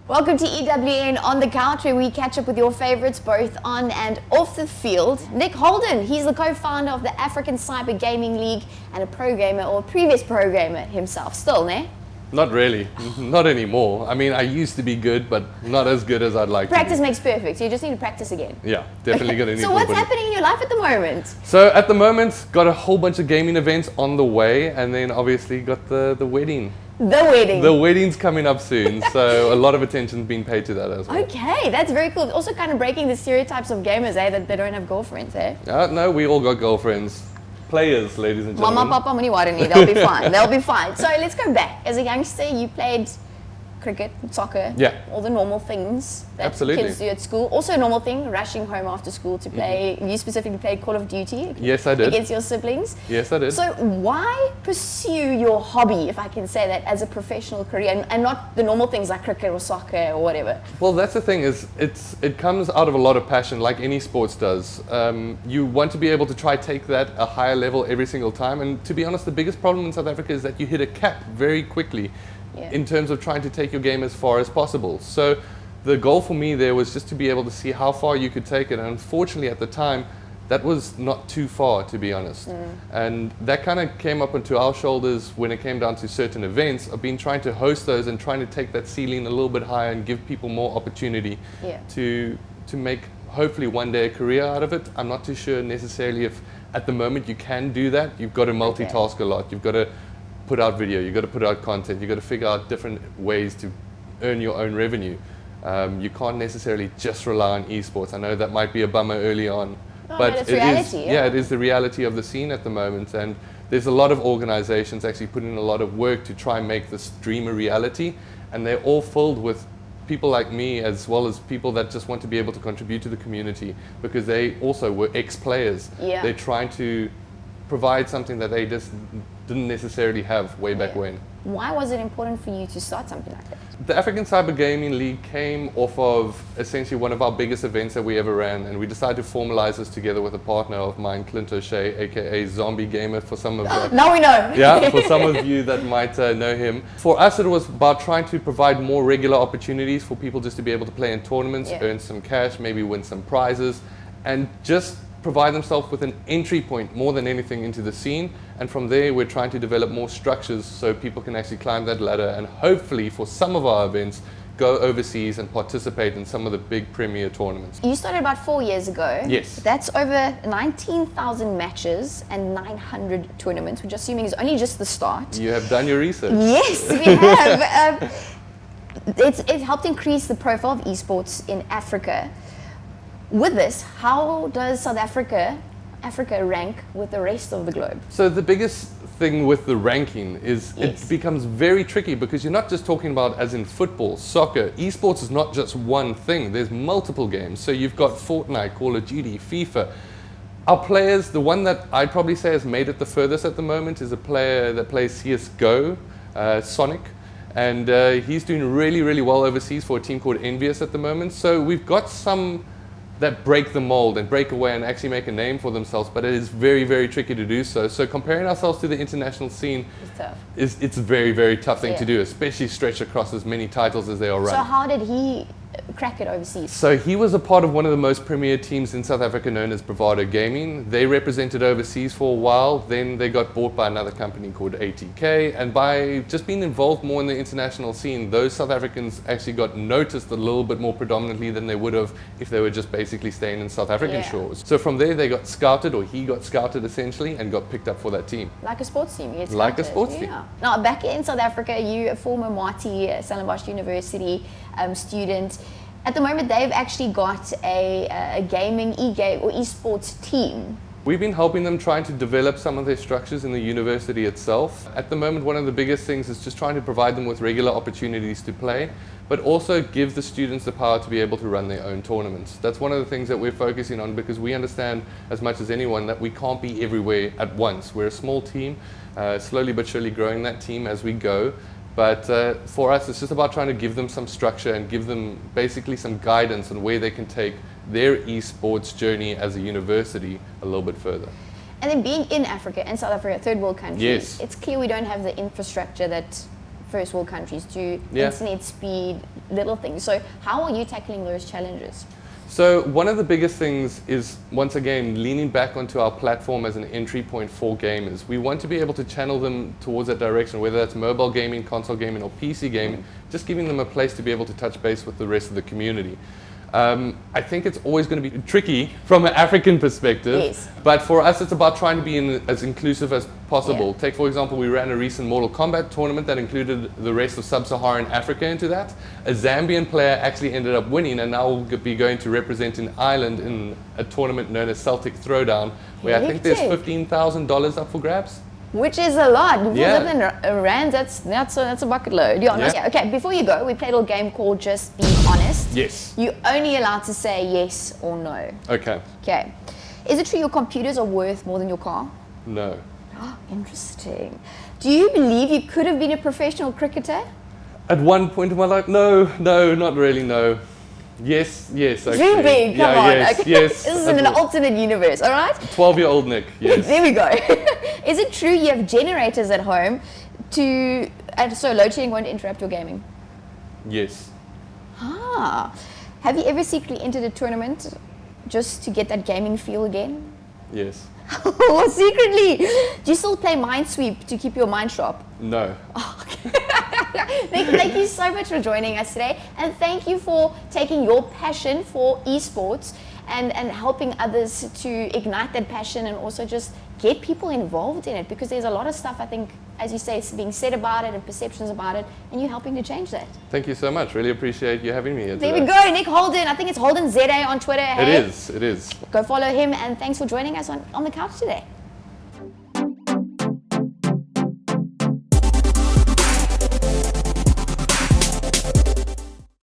Welcome to EWN On The Couch, where we catch up with your favorites both on and off the field. Nick Holden, he's the co-founder of the African Cyber Gaming League and a pro gamer, or a previous pro gamer himself. Still, ne? Not really. Not anymore. I mean, I used to be good, but not as good as I'd like Practice to be. makes perfect, so you just need to practice again. Yeah, definitely going to need So to what's put it- happening in your life at the moment? So at the moment, got a whole bunch of gaming events on the way, and then obviously got the wedding. The wedding. The wedding's coming up soon, so a lot of attention's being paid to that as well. Okay, that's very cool. Also kind of breaking the stereotypes of gamers, that they don't have girlfriends, No, we all got girlfriends. Players, ladies and gentlemen. Mama, Papa, Mani Warani, they'll be fine. They'll be fine. So let's go back. As a youngster, you played cricket, soccer, Yeah. all the normal things that Absolutely. kids do at school. Also a normal thing, rushing home after school to play. You specifically played Call of Duty. Yes, I did. Against your siblings. Yes, I did. So why pursue your hobby, if I can say that, as a professional career and not the normal things like cricket or soccer or whatever? Well, that's the thing, is it comes out of a lot of passion, like any sports does. You want to be able to try take that a higher level every single time, and to be honest, the biggest problem in South Africa is that you hit a cap very quickly in terms of trying to take your game as far as possible. So the goal for me there was just to be able to see how far you could take it, and unfortunately at the time, that was not too far, to be honest. And that kind of came up onto our shoulders when it came down to certain events. I've been trying to host those and trying to take that ceiling a little bit higher and give people more opportunity to make hopefully one day a career out of it. I'm not too sure necessarily if at the moment you can do that. You've got to multitask a lot. You've got to put out video, you've got to put out content, you've got to figure out different ways to earn your own revenue. You can't necessarily just rely on eSports. I know that might be a bummer early on. But it's reality, it is the reality of the scene at the moment, and there's a lot of organizations actually putting in a lot of work to try and make this dream a reality, and they're all filled with people like me, as well as people that just want to be able to contribute to the community, because they also were ex-players. They're trying to provide something that they just didn't necessarily have way back when. Why was it important for you to start something like that? The African Cyber Gaming League came off of essentially one of our biggest events that we ever ran, and we decided to formalize this together with a partner of mine, Clint O'Shea, aka Zombie Gamer, for some of Now we know. Yeah, for some of you that might know him. For us, it was about trying to provide more regular opportunities for people just to be able to play in tournaments, earn some cash, maybe win some prizes, and just provide themselves with an entry point more than anything into the scene. And from there, we're trying to develop more structures so people can actually climb that ladder and hopefully for some of our events go overseas and participate in some of the big premier tournaments. You started about 4 years ago. Yes. That's over 19,000 matches and 900 tournaments, which assuming is only just the start. You have done your research. Yes, we have. It's helped increase the profile of esports in Africa. With this, how does South Africa rank with the rest of the globe? So the biggest thing with the ranking is it becomes very tricky, because you're not just talking about as in football, soccer. Esports is not just one thing. There's multiple games. So you've got Fortnite, Call of Duty, FIFA. Our players, the one that I'd probably say has made it the furthest at the moment is a player that plays CSGO, Sonic. And he's doing really, really well overseas for a team called Envious at the moment. So we've got some that break the mold and break away and actually make a name for themselves, but it is very, very tricky to do so. So comparing ourselves to the international scene it's a very, very tough thing to do, especially stretch across as many titles as they are run. So how did he crack it overseas? So he was a part of one of the most premier teams in South Africa known as Bravado Gaming. They represented overseas for a while, then they got bought by another company called ATK, and by just being involved more in the international scene, those South Africans actually got noticed a little bit more predominantly than they would have if they were just basically staying in South African shores. So from there they got scouted, or he got scouted essentially, and got picked up for that team. Like a sports team, you get Like a scouted. sports team. Now back in South Africa, you a former Marty Stellenbosch University student. At the moment, they've actually got a gaming or esports team. We've been helping them trying to develop some of their structures in the university itself. At the moment, one of the biggest things is just trying to provide them with regular opportunities to play, but also give the students the power to be able to run their own tournaments. That's one of the things that we're focusing on, because we understand as much as anyone that we can't be everywhere at once. We're a small team, slowly but surely growing that team as we go. But for us, it's just about trying to give them some structure and give them basically some guidance on where they can take their esports journey as a university a little bit further. And then being in Africa and South Africa, third world countries, it's clear we don't have the infrastructure that first world countries to Yeah. internet speed, little things. So how are you tackling those challenges? So one of the biggest things is, once again, leaning back onto our platform as an entry point for gamers. We want to be able to channel them towards that direction, whether that's mobile gaming, console gaming, or PC gaming, just giving them a place to be able to touch base with the rest of the community. I think it's always going to be tricky from an African perspective, Yes. but for us it's about trying to be as inclusive as possible. Yeah. Take, for example, we ran a recent Mortal Kombat tournament that included the rest of Sub-Saharan Africa into that. A Zambian player actually ended up winning and now will be going to represent in Ireland in a tournament known as Celtic Throwdown, where I think there's Hectic. $15,000 up for grabs. Which is a lot. If you Yeah. live in Rand, that's a bucket load. Yeah. Yeah. Okay, before you go, we played a little game called Just Be Honest. Yes. You're only allowed to say yes or no. Okay. Okay. Is it true your computers are worth more than your car? No. Interesting. Do you believe you could have been a professional cricketer? At one point in my life, no, not really, no. Yes, actually. Dream big, come on. Yes, Okay. yes. This is in an alternate universe, all right? 12-year-old Nick, yes. There we go. Is it true you have generators at home so load shedding won't interrupt your gaming? Yes. Have you ever secretly entered a tournament just to get that gaming feel again? Yes. Oh, secretly. Do you still play Minesweep to keep your mind sharp? No. Thank you so much for joining us today, and thank you for taking your passion for esports and helping others to ignite that passion and also just get people involved in it, because there's a lot of stuff, I think, as you say, being said about it and perceptions about it, and you're helping to change that. Thank you so much. Really appreciate you having me here There today. we go, Nick Holden. I think it's Holden ZA on Twitter. Hey? It is. Go follow him, and thanks for joining us on the couch today.